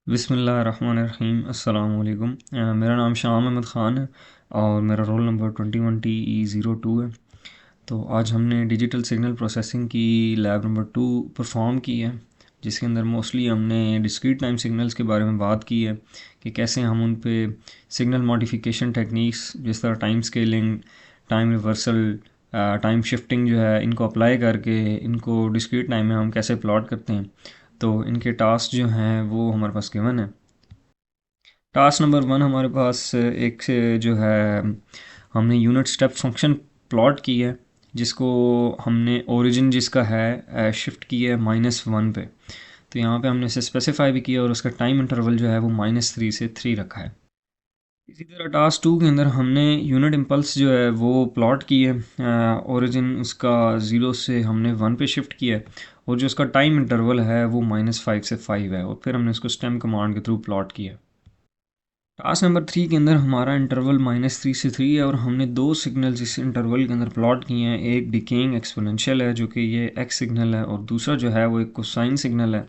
बिस्मिल्लाहिर्रहमानिर्रहीम अस्सलाम वालेकुम। मेरा नाम शाम अहमद ख़ान है और मेरा रोल नंबर 21TE02 है। तो आज हमने डिजिटल सिग्नल प्रोसेसिंग की लैब नंबर 2 परफॉर्म की है, जिसके अंदर मोस्टली हमने डिस्क्रीट टाइम सिग्नल्स के बारे में बात की है कि कैसे हम उन पे सिग्नल मॉडिफिकेशन टेक्निक्स जिस तरह time scaling, time reversal, time shifting जो है इनको अप्लाई करके इनको डिस्क्रीट टाइम में हम कैसे प्लॉट करते हैं। तो इनके टास्क जो हैं वो हमारे पास गिवन है। टास्क नंबर 1 हमारे पास एक से जो है हमने यूनिट स्टेप फंक्शन प्लॉट की है, जिसको हमने ओरिजिन जिसका है शिफ्ट की है -1 पे। तो यहाँ पे हमने इसे स्पेसिफाई भी किया और उसका टाइम इंटरवल जो है वो -3 से 3 रखा है। इसी तरह टास्क 2 के अंदर हमने यूनिट इम्पल्स जो है वो प्लॉट की है। ओरिजिन उसका 0 से हमने 1 पे शिफ्ट किया है और जो उसका टाइम इंटरवल है वो -5 से 5 है, और फिर हमने उसको स्टेम कमांड के थ्रू प्लॉट किया है। टास्क नंबर 3 के अंदर हमारा इंटरवल -3 से 3 है और हमने दो सिग्नल्स इस इंटरवल के अंदर प्लॉट किए हैं। एक डिकेइंग एक्सपोनेंशियल है जो कि ये एक्स सिग्नल है, और दूसरा जो है वो एक कोसाइन सिग्नल है।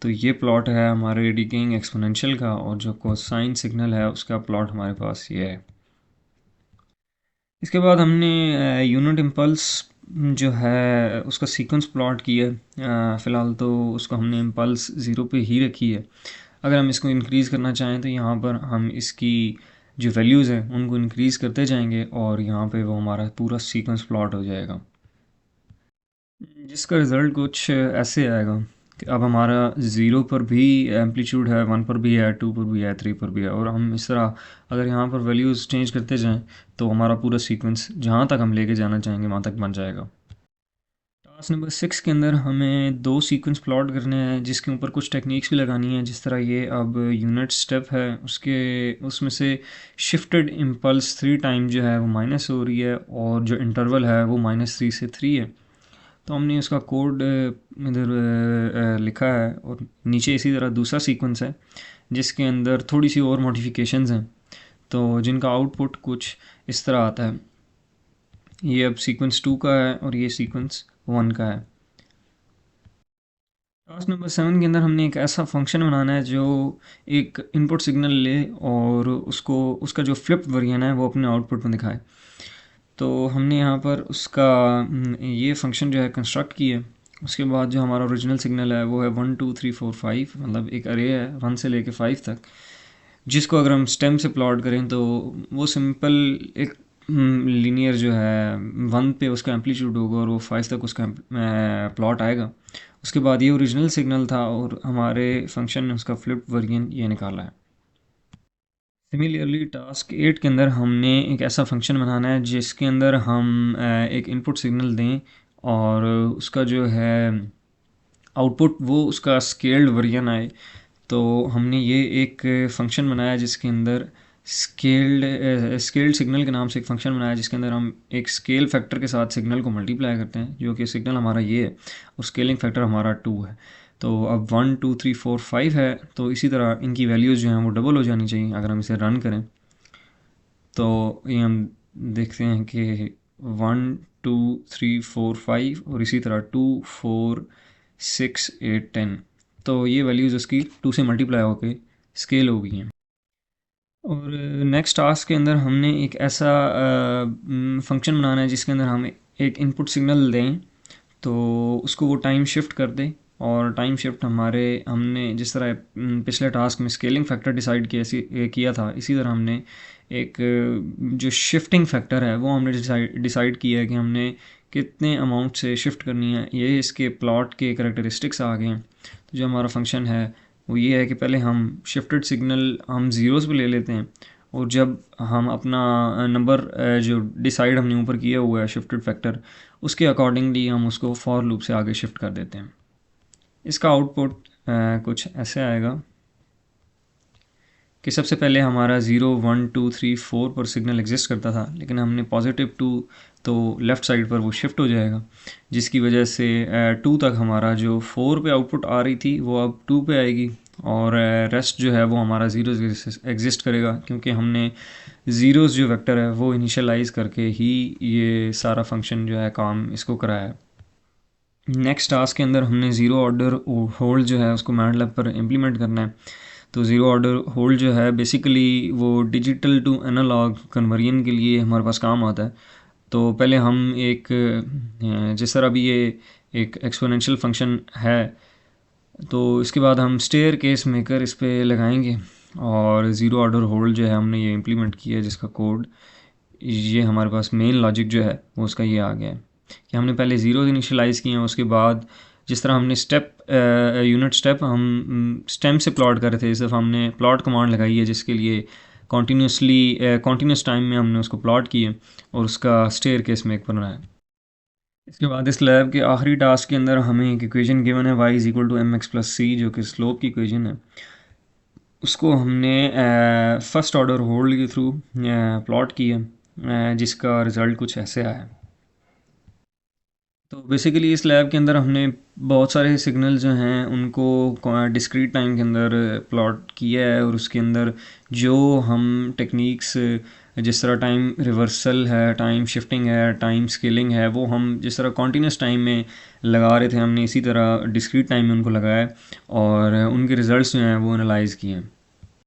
तो ये प्लॉट है हमारे डिकेइंग एक्सपोनेंशियल का, और जो कोसाइन सिग्नल है उसका प्लॉट हमारे पास ये है। इसके बाद हमने यूनिट इम्पल्स जो है उसका सीक्वेंस प्लॉट किया है। फ़िलहाल तो उसको हमने इम्पल्स 0 पे ही रखी है। अगर हम इसको इंक्रीज़ करना चाहें तो यहाँ पर हम इसकी जो वैल्यूज़ हैं उनको इंक्रीज़ करते जाएंगे और यहाँ पे वो हमारा पूरा सीक्वेंस प्लॉट हो जाएगा, जिसका रिज़ल्ट कुछ ऐसे आएगा कि अब हमारा 0 पर भी एम्पलीट्यूड है, 1 पर भी है, 2 पर भी है, 3 पर भी है, और हम इस तरह अगर यहाँ पर वैल्यूज़ चेंज करते जाएं तो हमारा पूरा सीक्वेंस जहाँ तक हम लेके जाना चाहेंगे वहाँ तक बन जाएगा। टास्क नंबर 6 के अंदर हमें दो सीक्वेंस प्लॉट करने हैं, जिसके ऊपर कुछ टेक्निक्स भी लगानी है। जिस तरह ये अब यूनिट स्टेप है उसके उसमें से शिफ्टेड इम्पल्स 3 टाइम जो है वो माइनस हो रही है, और जो इंटरवल है वो -3 से 3 है। तो हमने उसका कोड इधर लिखा है, और नीचे इसी तरह दूसरा सीक्वेंस है जिसके अंदर थोड़ी सी और मॉडिफिकेशंस हैं, तो जिनका आउटपुट कुछ इस तरह आता है। ये अब सीक्वेंस 2 का है और ये सीक्वेंस 1 का है। टास्क नंबर 7 के अंदर हमने एक ऐसा फंक्शन बनाना है जो एक इनपुट सिग्नल ले और उसको उसका जो फ्लिप वर्जन है वो अपने आउटपुट में दिखाए। तो हमने यहाँ पर उसका ये फंक्शन जो है कंस्ट्रक्ट किया है। उसके बाद जो हमारा ओरिजिनल सिग्नल है वो है 1 2 3 4 5, मतलब एक अरे है 1 से लेके 5 तक, जिसको अगर हम स्टेम से प्लॉट करें तो वो सिंपल एक लीनियर जो है 1 पे उसका एम्पलीट्यूड होगा और वो 5 तक उसका प्लॉट आएगा। उसके बाद ये ओरिजिनल सिग्नल था और हमारे फंक्शन ने उसका फ्लिप वर्जन ये निकाला है। सिमिलरली टास्क 8 के अंदर हमने एक ऐसा फंक्शन बनाना है जिसके अंदर हम एक इनपुट सिग्नल दें और उसका जो है आउटपुट वो उसका स्केल्ड वर्जन आए। तो हमने ये एक फंक्शन बनाया जिसके अंदर स्केल्ड सिग्नल के नाम से एक फंक्शन बनाया जिसके अंदर हम एक स्केल फैक्टर के साथ सिग्नल को मल्टीप्लाई करते हैं, जो कि सिग्नल हमारा ये है और स्केलिंग फैक्टर हमारा 2 है। तो अब 1 2 3 4 5 है, तो इसी तरह इनकी वैल्यूज़ जो हैं वो डबल हो जानी चाहिए अगर हम इसे रन करें। तो ये हम देखते हैं कि 1 2 3 4 5 और इसी तरह 2 4 6 8 10, तो ये वैल्यूज़ उसकी 2 से मल्टीप्लाई होके स्केल हो गई हैं। और नेक्स्ट टास्क के अंदर हमने एक ऐसा फंक्शन बनाना है जिसके अंदर हम एक इनपुट सिग्नल दें तो उसको वो टाइम शिफ्ट कर दे, और टाइम शिफ्ट हमारे हमने जिस तरह पिछले टास्क में स्केलिंग फैक्टर डिसाइड किया था, इसी तरह हमने एक जो शिफ्टिंग फैक्टर है वो हमने डिसाइड किया है कि हमने कितने अमाउंट से शिफ्ट करनी है। ये इसके प्लॉट के करैक्टरिस्टिक्स आ गए हैं। तो जो हमारा फंक्शन है वो ये है कि पहले हम शिफ्टेड सिग्नल हम ज़ीरोज़ पे ले लेते हैं, और जब हम अपना नंबर जो डिसाइड हमने ऊपर किया हुआ है शिफ्टेड फैक्टर, उसके अकॉर्डिंगली हम उसको फॉर लूप से आगे शिफ्ट कर देते हैं। इसका आउटपुट कुछ ऐसे आएगा कि सबसे पहले हमारा 0 1 2 3 4 पर सिग्नल एग्जिस्ट करता था, लेकिन हमने +2 तो लेफ़्ट साइड पर वो शिफ्ट हो जाएगा, जिसकी वजह से 2 तक हमारा जो 4 पे आउटपुट आ रही थी वो अब 2 पे आएगी, और रेस्ट जो है वो हमारा ज़ीरो एग्जिस्ट करेगा, क्योंकि हमने ज़ीरोज़ जो वेक्टर है वो इनिशियलाइज करके ही ये सारा फंक्शन जो है काम इसको कराया है। नेक्स्ट टास्क के अंदर हमने ज़ीरो ऑर्डर होल्ड जो है उसको मैटलैब पर इम्प्लीमेंट करना है। तो ज़ीरो ऑर्डर होल्ड जो है बेसिकली वो डिजिटल टू एनालॉग कन्वर्जन के लिए हमारे पास काम आता है। तो पहले हम एक जिस तरह अभी ये एक एक्सपोनेंशियल फंक्शन है, तो इसके बाद हम स्टेयर केस मेकर इस पर लगाएंगे और ज़ीरो ऑर्डर होल्ड जो है हमने ये इम्प्लीमेंट किया है, जिसका कोड ये हमारे पास मेन लॉजिक जो है वो उसका ये आ गया है कि हमने पहले ज़ीरो इनिशियलाइज़ किए हैं। उसके बाद जिस तरह हमने स्टेप यूनिट स्टेप हम स्टेम से प्लॉट कर रहे थे, इस दफ़ा हमने प्लॉट कमांड लगाई है जिसके लिए कॉन्टीन्यूस टाइम में हमने उसको प्लॉट किए और उसका स्टेयर केस मेक बनाया। इसके बाद इस लैब के आखिरी टास्क के अंदर हमें एक इक्वेशन गिवन है y is equal to M X plus C, जो कि स्लोप की इक्वेशन है। उसको हमने फर्स्ट ऑर्डर होल्ड के थ्रू प्लॉट किया, जिसका रिज़ल्ट कुछ ऐसे आया। तो बेसिकली इस लैब के अंदर हमने बहुत सारे सिग्नल जो हैं उनको डिस्क्रीट टाइम के अंदर प्लॉट किया है, और उसके अंदर जो हम टेक्निक्स जिस तरह टाइम रिवर्सल है, टाइम शिफ्टिंग है, टाइम स्केलिंग है, वो हम जिस तरह कॉन्टीन्यूस टाइम में लगा रहे थे हमने इसी तरह डिस्क्रीट टाइम में उनको लगाया और उनके रिज़ल्ट्स जो हैं वो एनालाइज़ किए हैं।